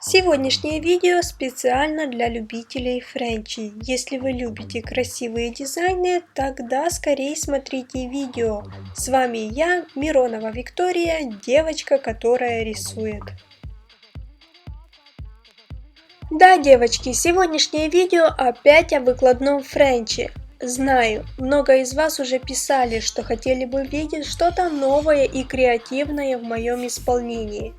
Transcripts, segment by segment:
Сегодняшнее видео специально для любителей френчи. Если вы любите красивые дизайны, тогда скорее смотрите видео. С вами я, Миронова Виктория, девочка, которая рисует. Да, девочки, сегодняшнее видео опять о выкладном френче. Знаю, много из вас уже писали, что хотели бы видеть что-то новое и креативное в моем исполнении.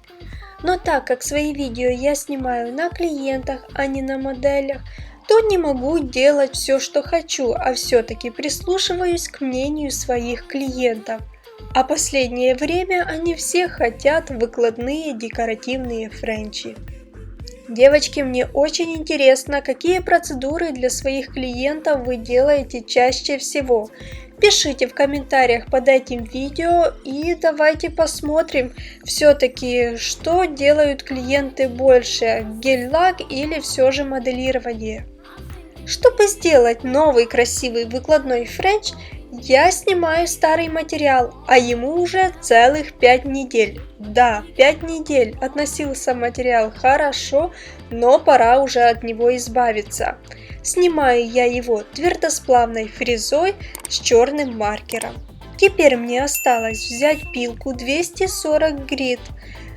Но так как свои видео я снимаю на клиентах, а не на моделях, то не могу делать все, что хочу, а все-таки прислушиваюсь к мнению своих клиентов. А последнее время они все хотят выкладные декоративные френчи. Девочки, мне очень интересно, какие процедуры для своих клиентов вы делаете чаще всего. Пишите в комментариях под этим видео и давайте посмотрим все-таки, что делают клиенты больше, гель-лак или все же моделирование. Чтобы сделать новый красивый выкладной френч, я снимаю старый материал, а ему уже целых 5 недель. Да, 5 недель относился материал хорошо, но пора уже от него избавиться. Снимаю я его твердосплавной фрезой с черным маркером. Теперь мне осталось взять пилку 240 грит,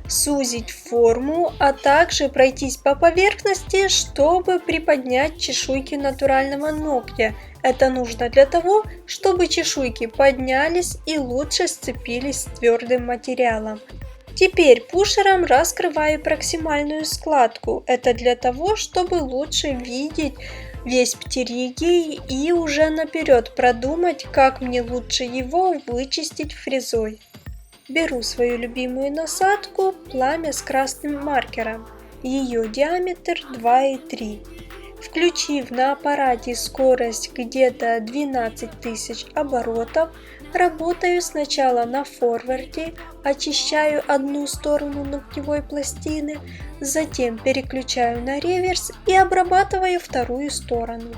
сузить форму, а также пройтись по поверхности, чтобы приподнять чешуйки натурального ногтя. Это нужно для того, чтобы чешуйки поднялись и лучше сцепились с твердым материалом. Теперь пушером раскрываю проксимальную складку. Это для того, чтобы лучше видеть весь птеригей и уже наперед продумать, как мне лучше его вычистить фрезой. Беру свою любимую насадку «Пламя с красным маркером». Ее диаметр 2,3. Включив на аппарате скорость где-то 12 тысяч оборотов, работаю сначала на форварде, очищаю одну сторону ногтевой пластины, затем переключаю на реверс и обрабатываю вторую сторону.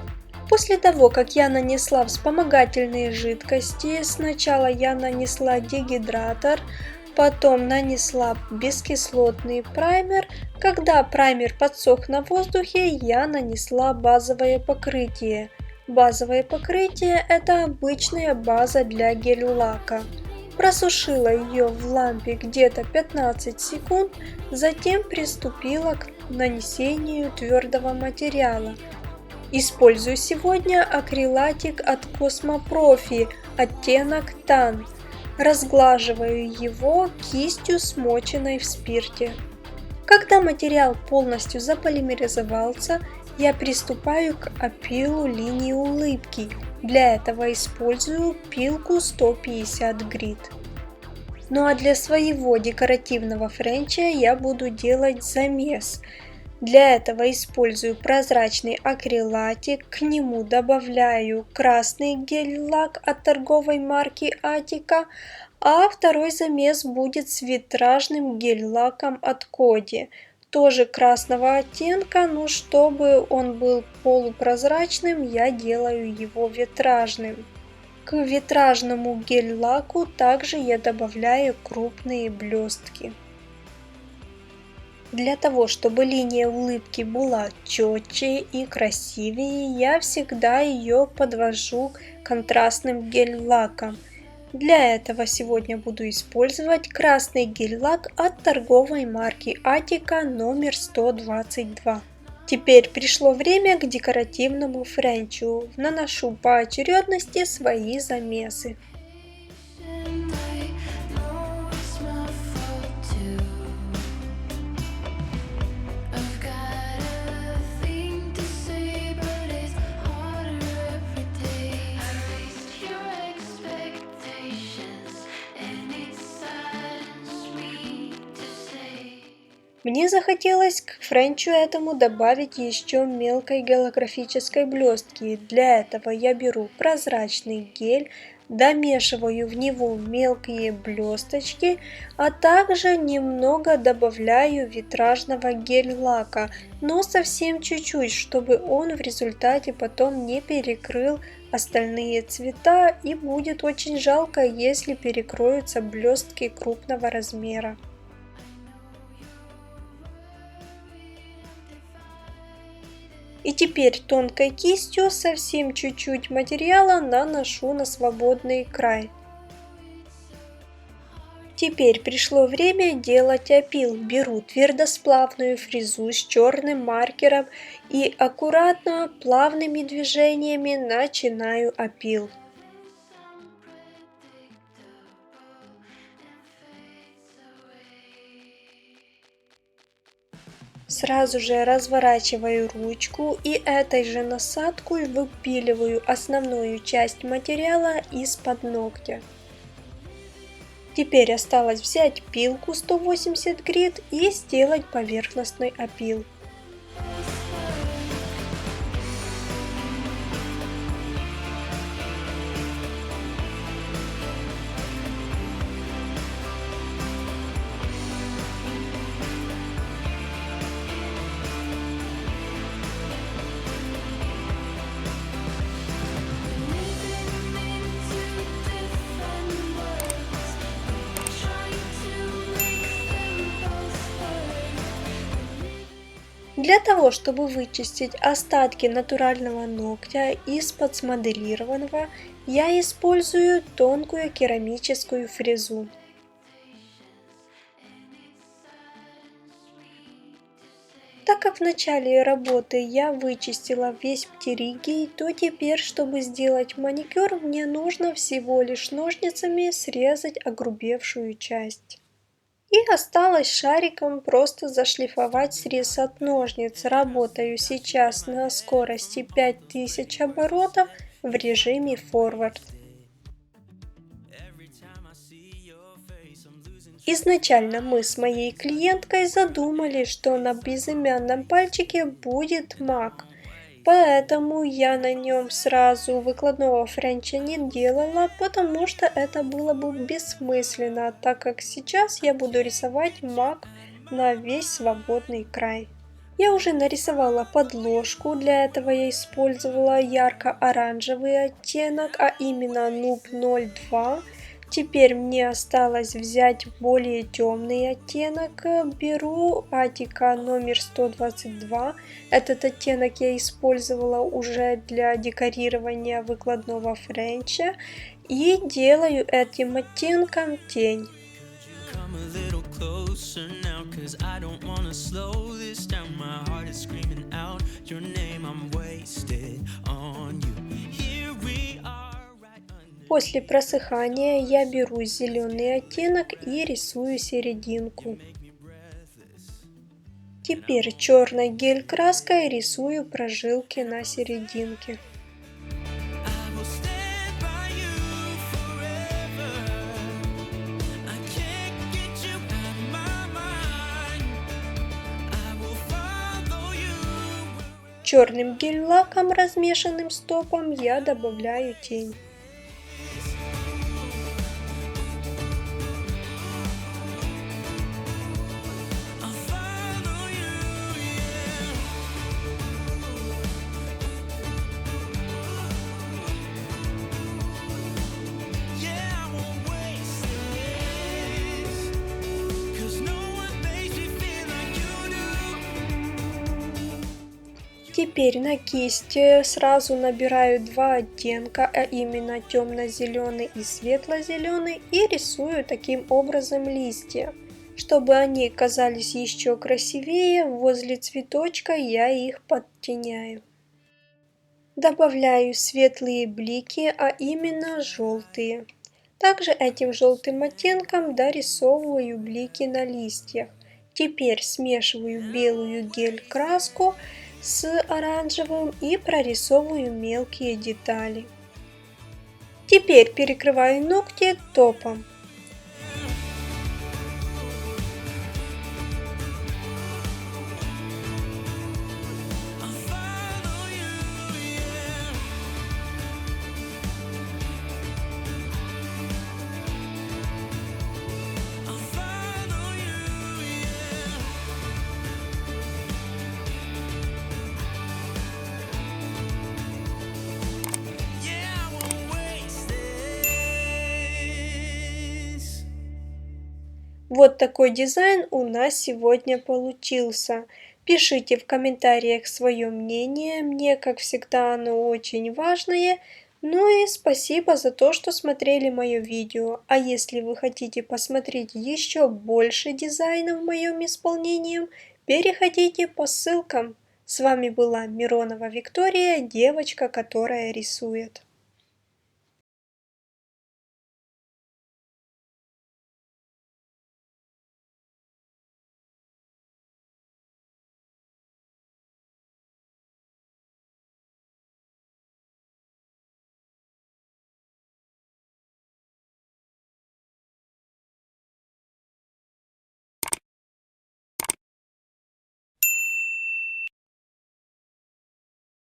После того, как я нанесла вспомогательные жидкости, сначала я нанесла дегидратор, потом нанесла бескислотный праймер. Когда праймер подсох на воздухе, я нанесла базовое покрытие. Базовое покрытие – это обычная база для гель-лака. Просушила ее в лампе где-то 15 секунд, затем приступила к нанесению твердого материала. Использую сегодня акрилатик от Cosmo Profi, оттенок Tan. Разглаживаю его кистью, смоченной в спирте. Когда материал полностью заполимеризовался, я приступаю к опилу линии улыбки. Для этого использую пилку 150 грит. Ну а для своего декоративного френча я буду делать замес. Для этого использую прозрачный акрилатик, к нему добавляю красный гель-лак от торговой марки Атика, а второй замес будет с витражным гель-лаком от Коди, тоже красного оттенка, но чтобы он был полупрозрачным, я делаю его витражным. К витражному гель-лаку также я добавляю крупные блестки. Для того, чтобы линия улыбки была четче и красивее, я всегда ее подвожу контрастным гель-лаком. Для этого сегодня буду использовать красный гель-лак от торговой марки Атика номер 122. Теперь пришло время к декоративному френчу. Наношу по очередности свои замесы. Мне захотелось к френчу этому добавить еще мелкой голографической блестки. Для этого я беру прозрачный гель, домешиваю в него мелкие блесточки, а также немного добавляю витражного гель-лака, но совсем чуть-чуть, чтобы он в результате потом не перекрыл остальные цвета, и будет очень жалко, если перекроются блестки крупного размера. И теперь тонкой кистью совсем чуть-чуть материала наношу на свободный край. Теперь пришло время делать опил. Беру твердосплавную фрезу с черным маркером и аккуратно, плавными движениями начинаю опил. Сразу же разворачиваю ручку и этой же насадкой выпиливаю основную часть материала из-под ногтя. Теперь осталось взять пилку 180 грит и сделать поверхностный опил. Для того, чтобы вычистить остатки натурального ногтя из-под смоделированного, я использую тонкую керамическую фрезу. Так как в начале работы я вычистила весь птеригий, то теперь, чтобы сделать маникюр, мне нужно всего лишь ножницами срезать огрубевшую часть. И осталось шариком просто зашлифовать срез от ножниц. Работаю сейчас на скорости 5000 оборотов в режиме форвард. Изначально мы с моей клиенткой задумали, что на безымянном пальчике будет мак. Поэтому я на нем сразу выкладного френча не делала, потому что это было бы бессмысленно, так как сейчас я буду рисовать мак на весь свободный край. Я уже нарисовала подложку, для этого я использовала ярко-оранжевый оттенок, а именно Nub 02. Теперь мне осталось взять более темный оттенок. Беру Атика номер 122. Этот оттенок я использовала уже для декорирования выкладного френча. И делаю этим оттенком тень. После просыхания я беру зеленый оттенок и рисую серединку. Теперь черной гель-краской рисую прожилки на серединке. Черным гель-лаком, размешанным с топом, я добавляю тень. Теперь на кисти сразу набираю два оттенка, а именно темно-зеленый и светло-зеленый, и рисую таким образом листья. Чтобы они казались еще красивее, возле цветочка я их подтеняю. Добавляю светлые блики, а именно желтые. Также этим желтым оттенком дорисовываю блики на листьях. Теперь смешиваю белую гель-краску с оранжевым и прорисовываю мелкие детали. Теперь перекрываю ногти топом. Вот такой дизайн у нас сегодня получился. Пишите в комментариях свое мнение, мне, как всегда, оно очень важное. Ну и спасибо за то, что смотрели мое видео. А если вы хотите посмотреть еще больше дизайнов в моем исполнении, переходите по ссылкам. С вами была Миронова Виктория, девочка, которая рисует.